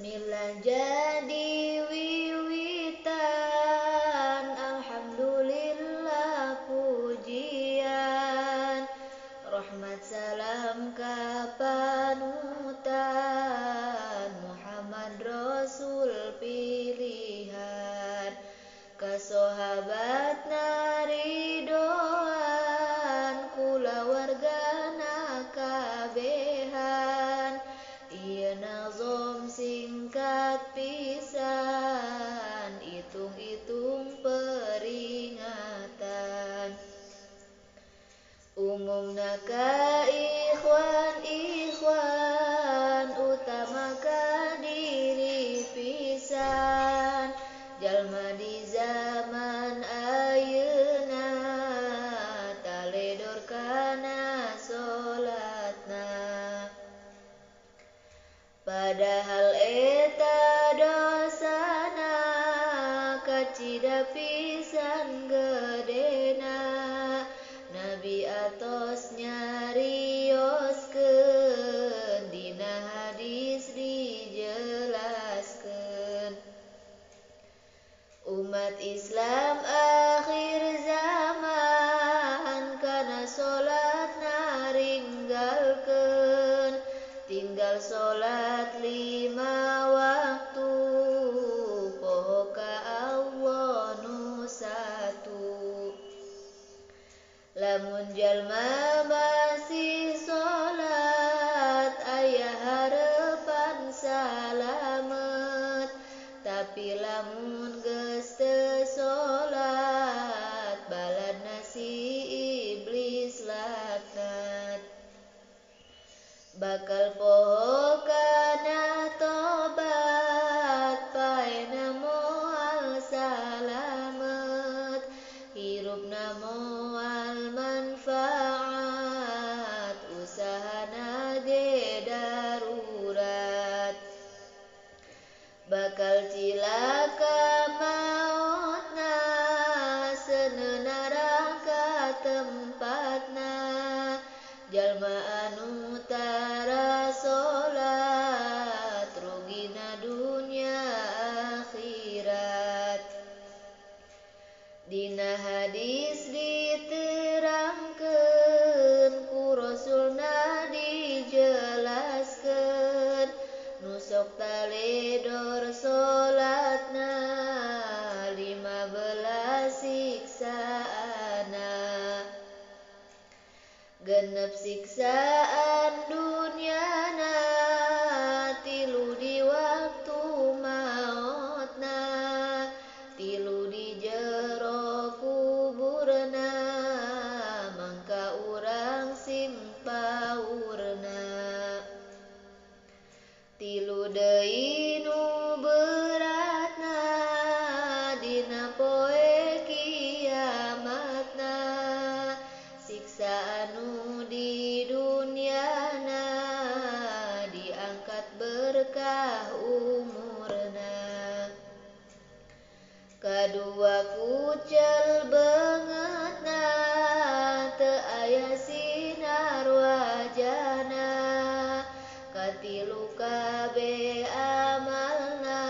Bismillah jadi wiwitan, alhamdulillah pujian, rahmat salam kapanutan, Muhammad Rasul pilihan, kasohabat naridoan, kulawargana kabehan. Ieu nazom singkat pisan, itung-itung peringatan. Umumna ka ikhwan, utama ka diri pisan. Jalma di zaman ayeuna, taledor kana solatna. Padahal eta dosana, kacida pisan gedena. Nabi atos nyarioskeun, dina hadis dijelaskeun. Umat Islam akhir zaman, kana solat naringgalkeun. Tinggal solat 5 waktu, poho ka Allah nu satu. Lamun jalma masih solat, aya harepan salamet. Tapi lamun geus teu solat, baladna si iblis laknat. Bakal poho kana tobat, paena moal salamet. Hirupna moal manfaat, usahana ge darurat. Bakal cilaka mautna, seuneu ka tempatna. Jalma anu tara solat, rugina dunya akhirat. Dina hadis diterangkeun, ku Rasulna dijelaskeun. Nu sok taledor solatna, 15 siksaana. Genep siksaan dunyana, 3 di waktu mautna. 3 di jero kuburna, mangka urang sing paurna. 3 deui nu beratna, dina poe kiamatna. Siksa anu di dunyana, diangkat berkah umurna. Kadua kucel beungeutna, teu aya sinar wajahna. Katilu kabeh amalna,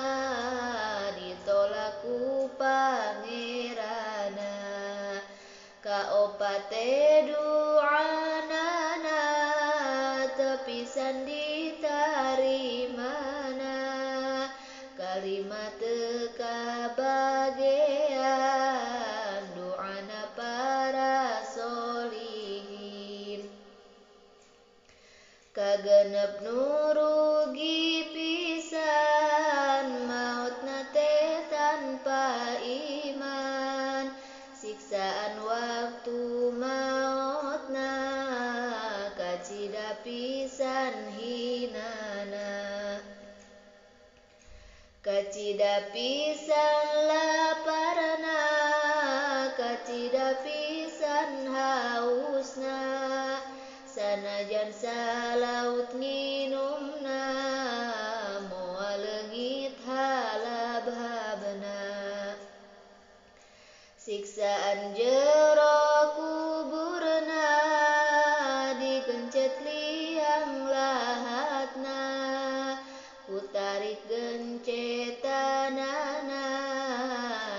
ditolak ku pangeranna. Kaopat teh duanana, teu pisan ditarimana. Kalimat teu kabagean, duana para solihin. Kagenep nu rugi pisan, mautna teh tanpa iman. Siksaan waktu mautna, kacida pisan hinana. Kacida pisan laparna, kacida pisan hausna. Sanajan salaut nginumna, moal leungit halab-habna. Siksaan jero kuburna, digencet liang lahatna. Ku balik gencetanana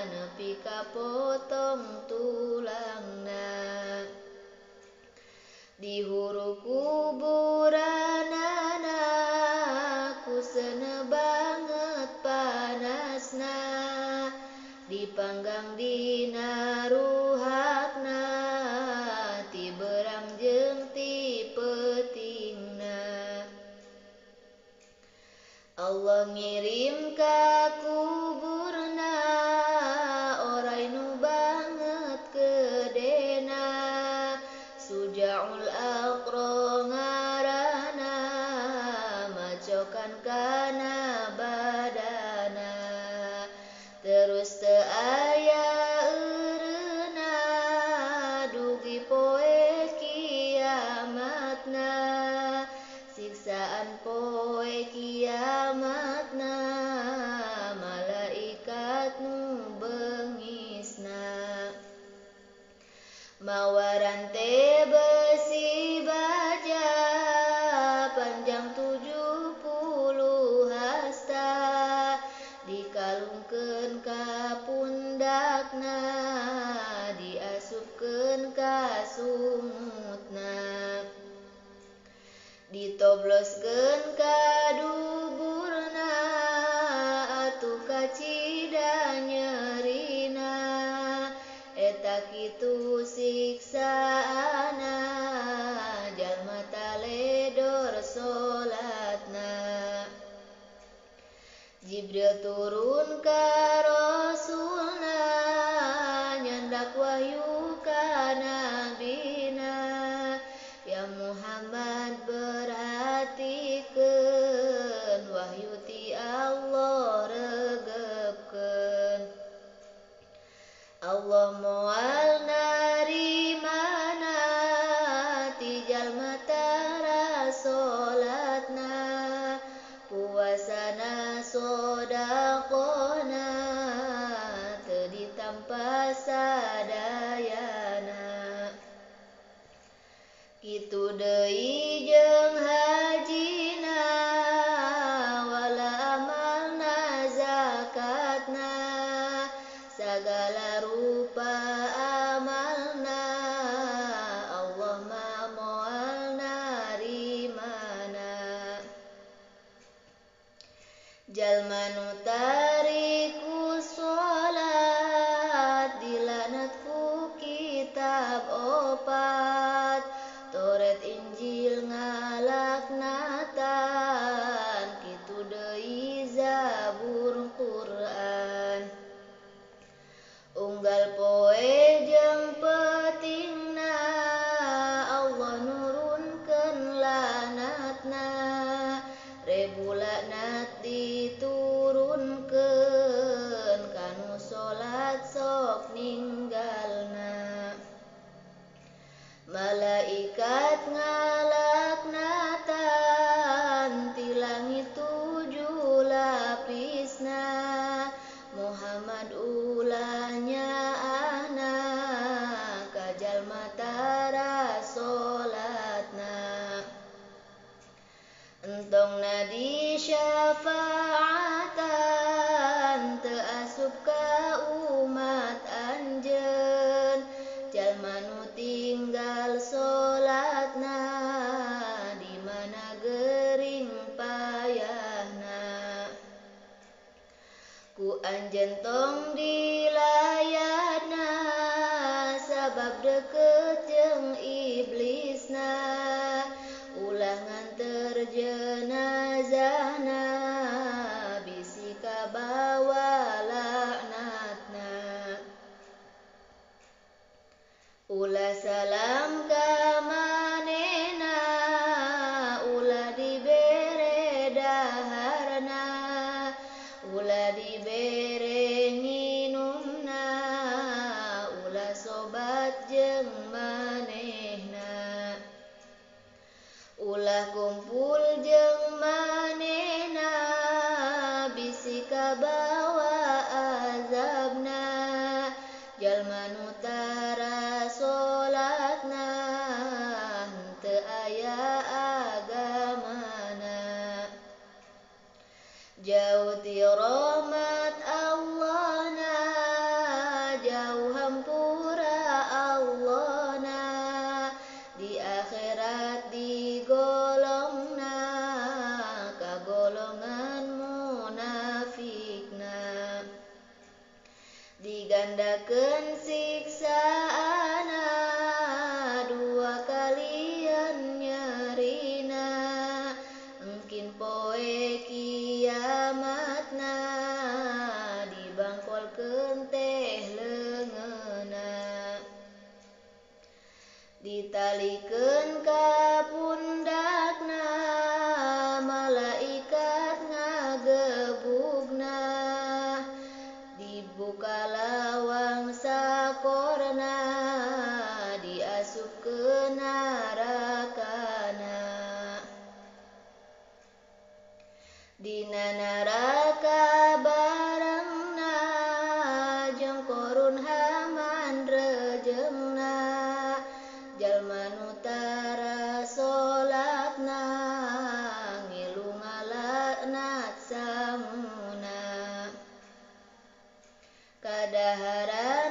nepi ka potong tulangna di huru kuburanana kusena banget panasna dipanggang dina ruhakna ti berang jeung ti peutingna Allah ngirim ka kuburna oray nu banget kedena Sujaul Aqra ngaranna macokan kana badana terus teu aya eureuna dugi poe kiamatna siksaan poe kiamatna malaikat nu beungisna mawaran teh besi baja panjang 70 hasta dikalungkeun ka pundakna diasupkeun ka sungutna ditobloskeun ka duburna atuh kacida nyerina eta kitu siksaana jalma taledor solatna Jibril turun ka rasulna nyandak wahyu ka nabina ya Muhammad perhatikeun wahyu ti Allah regepkeun Allah moal narimana ti jalma tara solatna puasana sodaqona teu ditampa sadayana kitu deui jeung hajina wala amalna zakatna sagala rupa amalna Allah ma moal narimana jalma nu tariku salat dilanat ku kitab opat Toret Injil ngalaknatan kitu deui Zabur Quran unggal poe jeung peutingna Allah nurunkeun lanatna rebu laknat diturunkeun kanu salat sok ninggalna malaikat ngalaknatan ti langit 7 lapisna Muhammad ulahnya ahna ka jalma tara solatna entongna di syafaatan teu asup ka umat anjeun jalma nu tinggal solatna di mana gering payahna ku anjeun tong dilayatna sabab deukeut jeung iblisna ulah nganter jenazahna bisi kabawa laknatna ulah salam ka manehna ulah dibere daharna ulah dibere nginumna ulah sobat jeung manehna ulah kumpul jeung manehna bisi kabawa azabna jalma nu tara solatna henteu aya agamana jauh ti rahmat Allah na, jauh hampura Allah na, di akhirat digolongna kagolongan munafikna, digandakeun siksaana dua kalian nyerina, engkin poe kiamatna dibangkolkeun teh leungeunna, ditalikeun ka pundakna malaikat ngagebugna, dibuka lawang sakorna diasupkeun narakana, dina naraka barengna jeung korun haman rejeungna, jalma nu tara salatna ngilu ngalaknat sanguna, kadahara